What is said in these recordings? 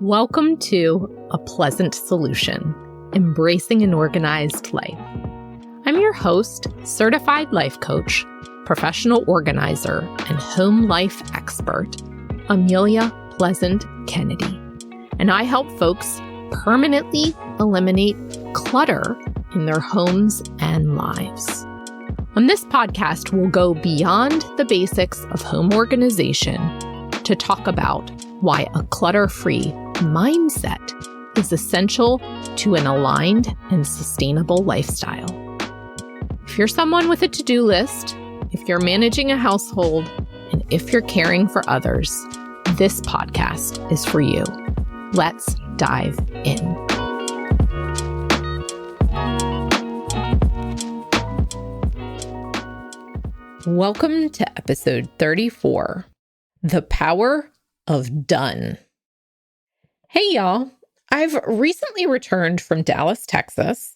Welcome to A Pleasant Solution, Embracing an Organized Life. I'm your host, certified life coach, professional organizer, and home life expert, Amelia Pleasant Kennedy. And I help folks permanently eliminate clutter in their homes and lives. On this podcast, we'll go beyond the basics of home organization to talk about why a clutter-free mindset is essential to an aligned and sustainable lifestyle. If you're someone with a to-do list, if you're managing a household, and if you're caring for others, this podcast is for you. Let's dive in. Welcome to episode 34, The Power of Done. Hey y'all, I've recently returned from Dallas, Texas,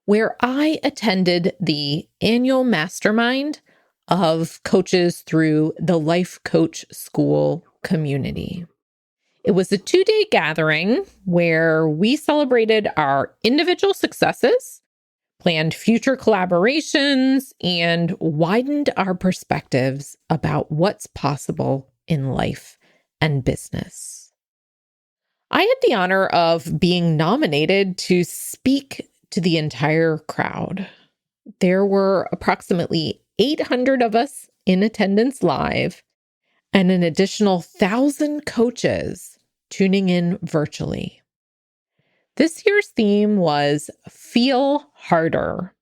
where I attended the annual mastermind of coaches through the Life Coach School community. It was a 2-day gathering where we celebrated our individual successes, planned future collaborations, and widened our perspectives about what's possible in life and business. I had the honor of being nominated to speak to the entire crowd. There were approximately 800 of us in attendance live and an additional 1,000 coaches tuning in virtually. This year's theme was Feel Harder,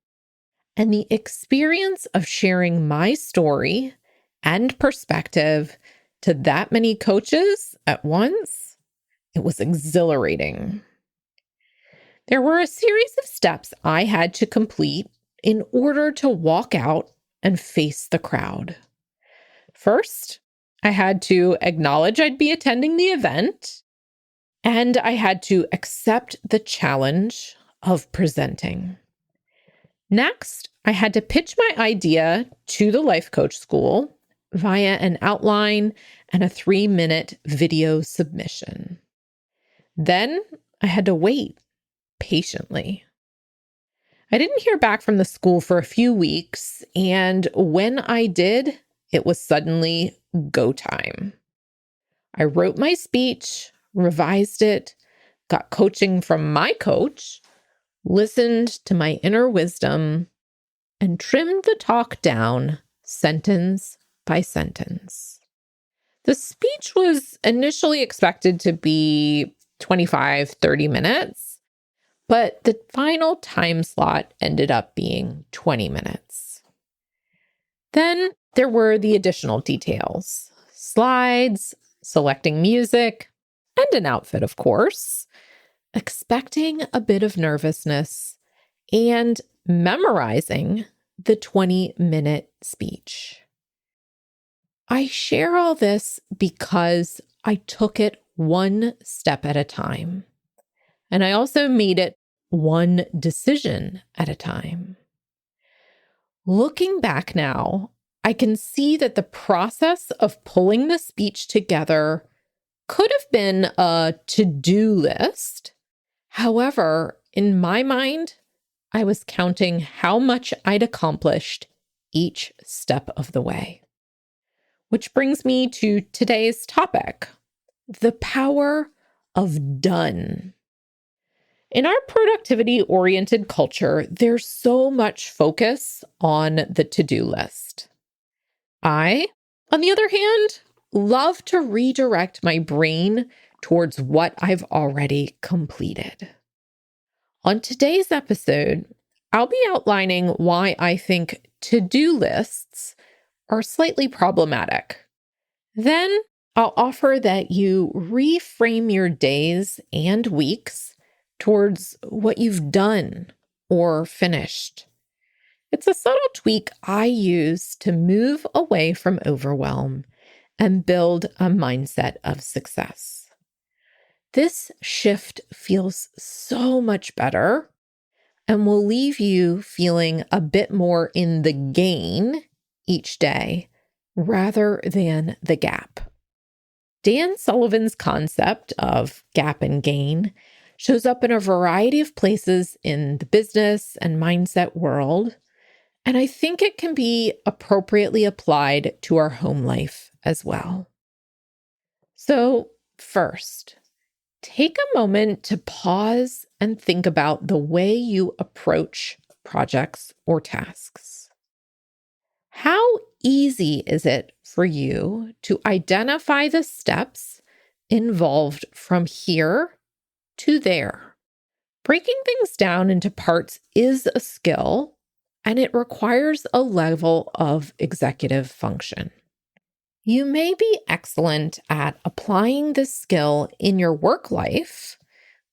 and the experience of sharing my story and perspective to that many coaches at once, it was exhilarating. There were a series of steps I had to complete in order to walk out and face the crowd. First, I had to acknowledge I'd be attending the event, and I had to accept the challenge of presenting. Next, I had to pitch my idea to the Life Coach School via an outline and a 3-minute video submission. Then I had to wait patiently. I didn't hear back from the school for a few weeks, and when I did, it was suddenly go time. I wrote my speech, revised it, got coaching from my coach, listened to my inner wisdom, and trimmed the talk down sentence by sentence. The speech was initially expected to be 25-30 minutes, but the final time slot ended up being 20 minutes. Then there were the additional details, slides, selecting music, and an outfit, of course, expecting a bit of nervousness, and memorizing the 20-minute speech. I share all this because I took it one step at a time. And I also made it one decision at a time. Looking back now, I can see that the process of pulling the speech together could have been a to-do list. However, in my mind, I was counting how much I'd accomplished each step of the way. Which brings me to today's topic, the power of done. In our productivity-oriented culture, there's so much focus on the to-do list. I, on the other hand, love to redirect my brain towards what I've already completed. On today's episode, I'll be outlining why I think to-do lists are slightly problematic. Then I'll offer that you reframe your days and weeks towards what you've done or finished. It's a subtle tweak I use to move away from overwhelm and build a mindset of success. This shift feels so much better and will leave you feeling a bit more in the gain each day rather than the gap. Dan Sullivan's concept of gap and gain shows up in a variety of places in the business and mindset world, and I think it can be appropriately applied to our home life as well. So, first, take a moment to pause and think about the way you approach projects or tasks. How easy is it for you to identify the steps involved from here to there? Breaking things down into parts is a skill, and it requires a level of executive function. You may be excellent at applying this skill in your work life,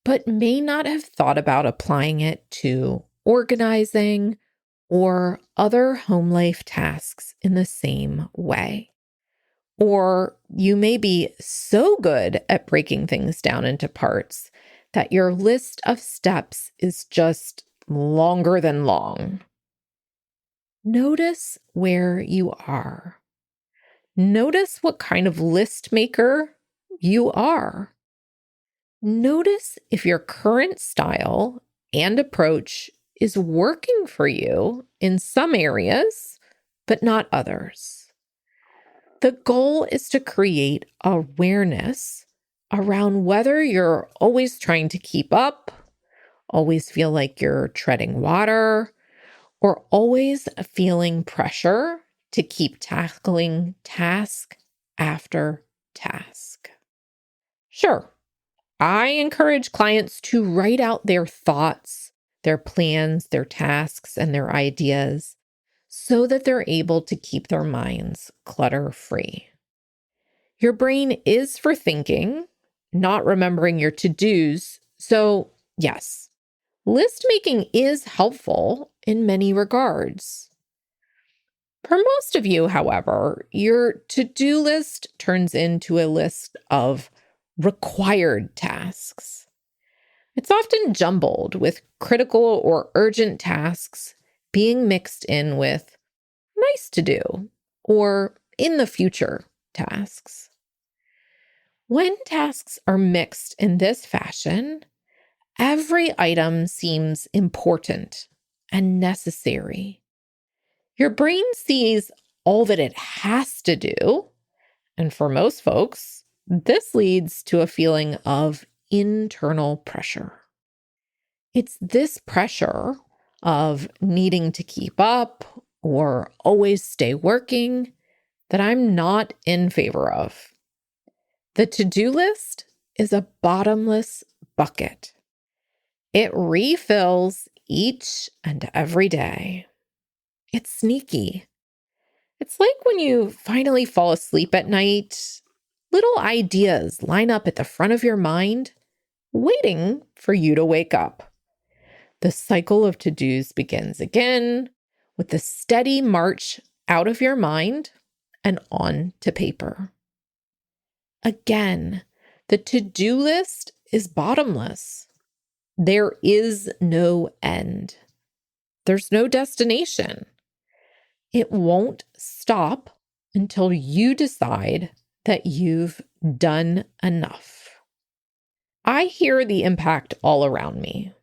but may not have thought about applying it to organizing or other home life tasks in the same way. Or you may be so good at breaking things down into parts that your list of steps is just longer than long. Notice where you are. Notice what kind of list maker you are. Notice if your current style and approach is working for you in some areas, but not others. The goal is to create awareness around whether you're always trying to keep up, always feel like you're treading water, or always feeling pressure to keep tackling task after task. Sure, I encourage clients to write out their thoughts, their plans, their tasks, and their ideas so that they're able to keep their minds clutter-free. Your brain is for thinking, not remembering your to-dos. So, yes, list making is helpful in many regards. For most of you, however, your to-do list turns into a list of required tasks. It's often jumbled with critical or urgent tasks being mixed in with nice to do or in the future tasks. When tasks are mixed in this fashion, every item seems important and necessary. Your brain sees all that it has to do, and for most folks, this leads to a feeling of internal pressure. It's this pressure of needing to keep up or always stay working that I'm not in favor of. The to-do list is a bottomless bucket. It refills each and every day. It's sneaky. It's like when you finally fall asleep at night, little ideas line up at the front of your mind, waiting for you to wake up. The cycle of to-dos begins again with the steady march out of your mind and on to paper. Again, the to-do list is bottomless. There is no end. There's no destination. It won't stop until you decide that you've done enough. I hear the impact all around me.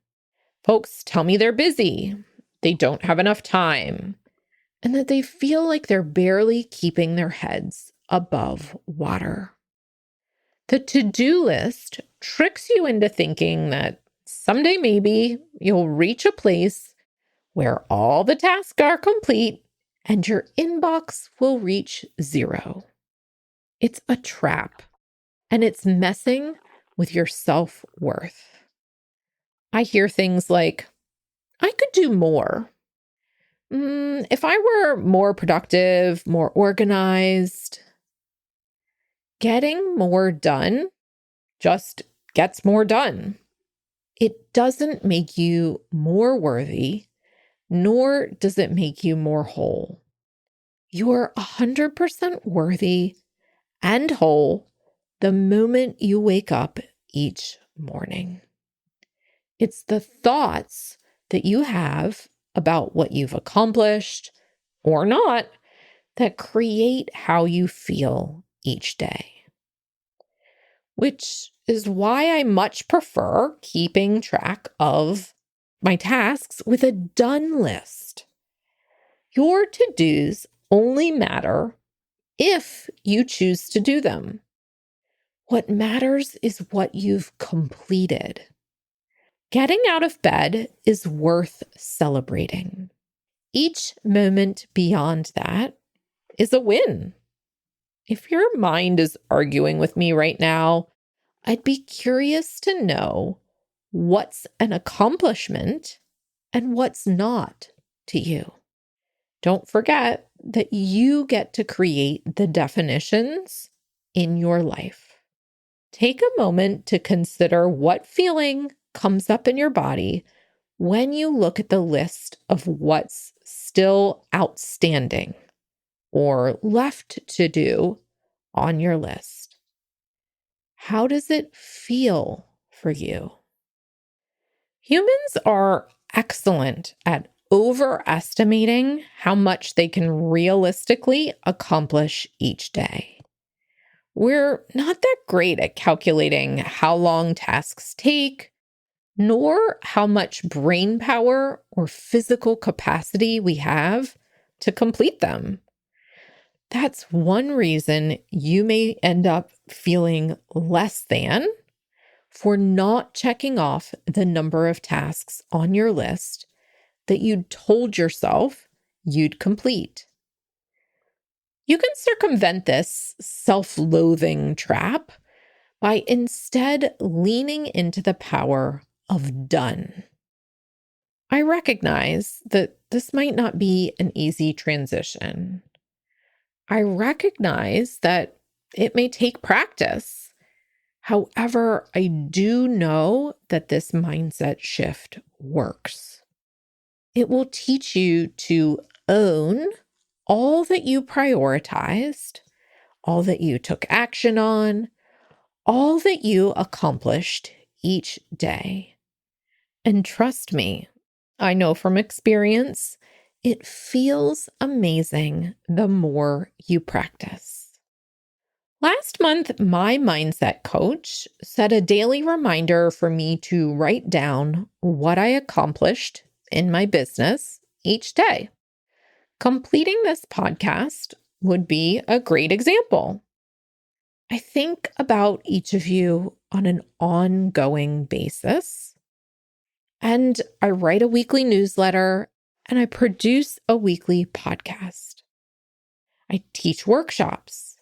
Folks tell me they're busy, they don't have enough time, and that they feel like they're barely keeping their heads above water. The to-do list tricks you into thinking that someday maybe you'll reach a place where all the tasks are complete and your inbox will reach zero. It's a trap, and it's messing with your self-worth. I hear things like, I could do more. If I were more productive, more organized. Getting more done just gets more done. It doesn't make you more worthy, nor does it make you more whole. You're 100% worthy and whole the moment you wake up each morning. It's the thoughts that you have about what you've accomplished or not that create how you feel each day. which is why I much prefer keeping track of my tasks with a done list. Your to-dos only matter if you choose to do them. What matters is what you've completed. Getting out of bed is worth celebrating. Each moment beyond that is a win. If your mind is arguing with me right now, I'd be curious to know what's an accomplishment and what's not to you. Don't forget that you get to create the definitions in your life. Take a moment to consider what feeling comes up in your body when you look at the list of what's still outstanding or left to do on your list. How does it feel for you? Humans are excellent at overestimating how much they can realistically accomplish each day. We're not that great at calculating how long tasks take, nor how much brain power or physical capacity we have to complete them. That's one reason you may end up feeling less than for not checking off the number of tasks on your list that you'd told yourself you'd complete. You can circumvent this self-loathing trap by instead leaning into the power of done. I recognize that this might not be an easy transition. I recognize that it may take practice. However, I do know that this mindset shift works. It will teach you to own all that you prioritized, all that you took action on, all that you accomplished each day. And trust me, I know from experience, it feels amazing the more you practice. Last month, my mindset coach set a daily reminder for me to write down what I accomplished in my business each day. Completing this podcast would be a great example. I think about each of you on an ongoing basis, and I write a weekly newsletter, and I produce a weekly podcast. I teach workshops.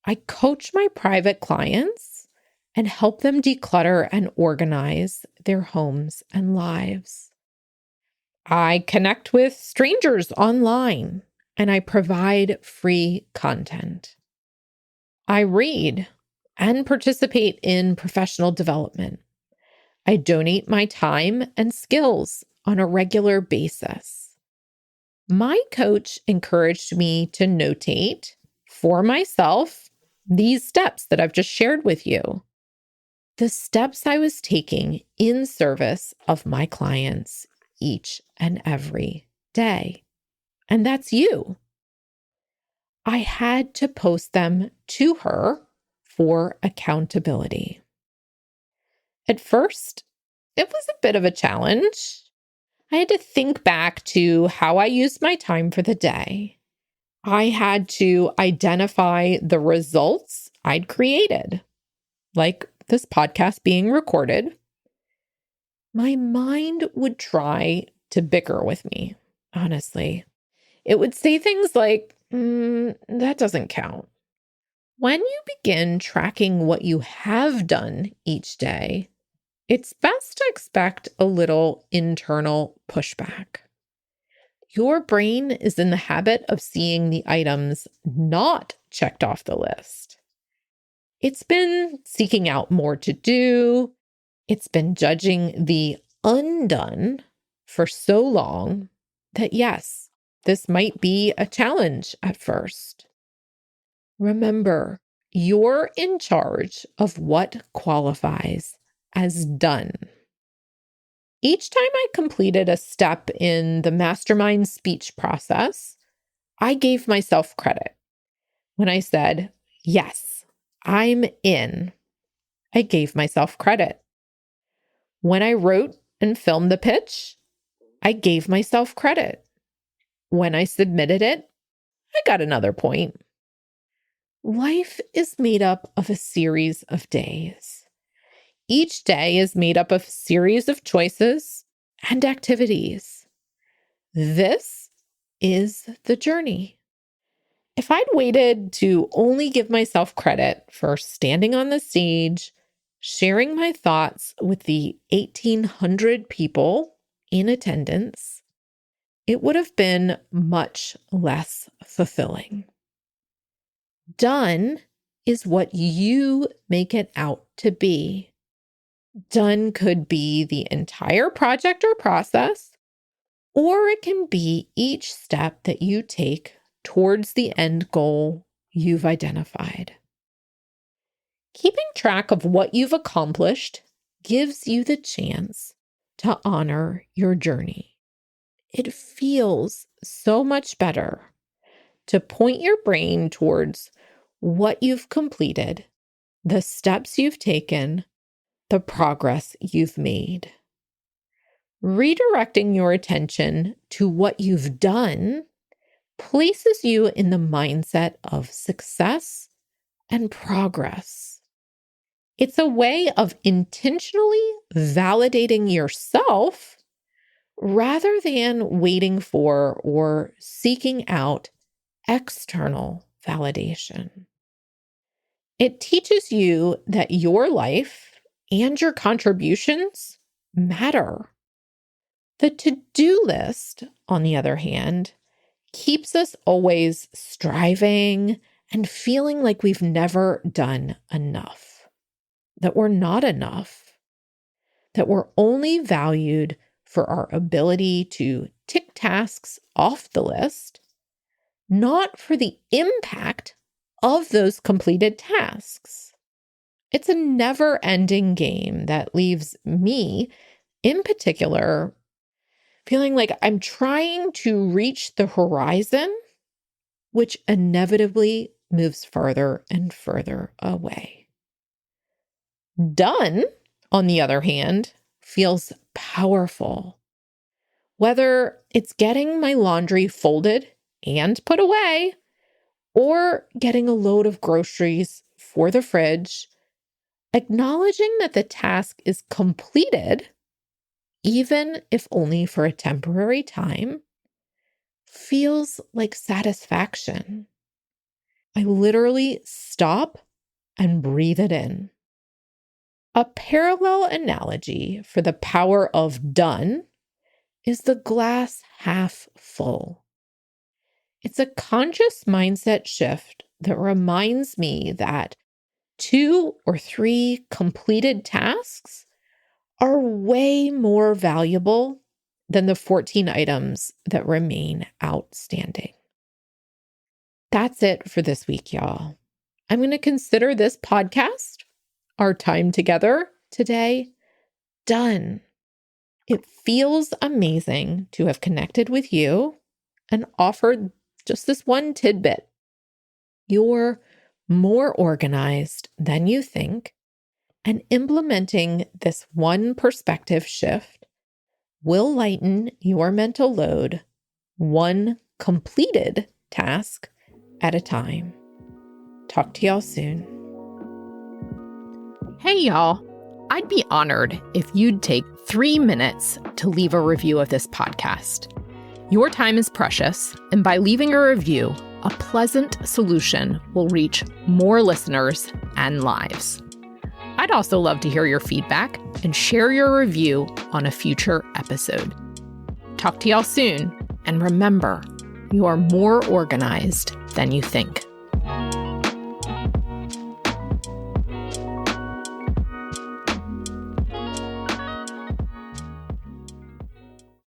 I coach my private clients and help them declutter and organize their homes and lives. I connect with strangers online, and I provide free content. I read and participate in professional development. I donate my time and skills on a regular basis. My coach encouraged me to notate for myself these steps that I've just shared with you. The steps I was taking in service of my clients each and every day. And that's you. I had to post them to her for accountability. At first, it was a bit of a challenge. I had to think back to how I used my time for the day. I had to identify the results I'd created, like this podcast being recorded. My mind would try to bicker with me, honestly. It would say things like, that doesn't count. When you begin tracking what you have done each day, it's best to expect a little internal pushback. Your brain is in the habit of seeing the items not checked off the list. It's been seeking out more to do. It's been judging the undone for so long that, yes, this might be a challenge at first. Remember, you're in charge of what qualifies as done. Each time I completed a step in the mastermind speech process, I gave myself credit when I said, yes, I'm in. I gave myself credit. When I wrote and filmed the pitch, I gave myself credit. When I submitted it, I got another point. Life is made up of a series of days. Each day is made up of a series of choices and activities. This is the journey. If I'd waited to only give myself credit for standing on the stage, sharing my thoughts with the 1,800 people in attendance, it would have been much less fulfilling. Done is what you make it out to be. Done could be the entire project or process, or it can be each step that you take towards the end goal you've identified. Keeping track of what you've accomplished gives you the chance to honor your journey. It feels so much better to point your brain towards what you've completed, the steps you've taken, the progress you've made. Redirecting your attention to what you've done places you in the mindset of success and progress. It's a way of intentionally validating yourself rather than waiting for or seeking out external validation. It teaches you that your life and your contributions matter. The to-do list, on the other hand, keeps us always striving and feeling like we've never done enough, that we're not enough, that we're only valued for our ability to tick tasks off the list, not for the impact of those completed tasks. It's a never-ending game that leaves me, in particular, feeling like I'm trying to reach the horizon, which inevitably moves further and further away. Done, on the other hand, feels powerful. Whether it's getting my laundry folded and put away, or getting a load of groceries for the fridge, acknowledging that the task is completed, even if only for a temporary time, feels like satisfaction. I literally stop and breathe it in. A parallel analogy for the power of done is the glass half full. It's a conscious mindset shift that reminds me that 2 or 3 completed tasks are way more valuable than the 14 items that remain outstanding. That's it for this week, y'all. I'm going to consider this podcast, our time together today, done. It feels amazing to have connected with you and offered just this one tidbit. You're more organized than you think, and implementing this one perspective shift will lighten your mental load one completed task at a time. Talk to y'all soon. Hey, y'all. I'd be honored if you'd take 3 minutes to leave a review of this podcast. Your time is precious, and by leaving a review, a pleasant solution will reach more listeners and lives. I'd also love to hear your feedback and share your review on a future episode. Talk to y'all soon, and remember, you are more organized than you think.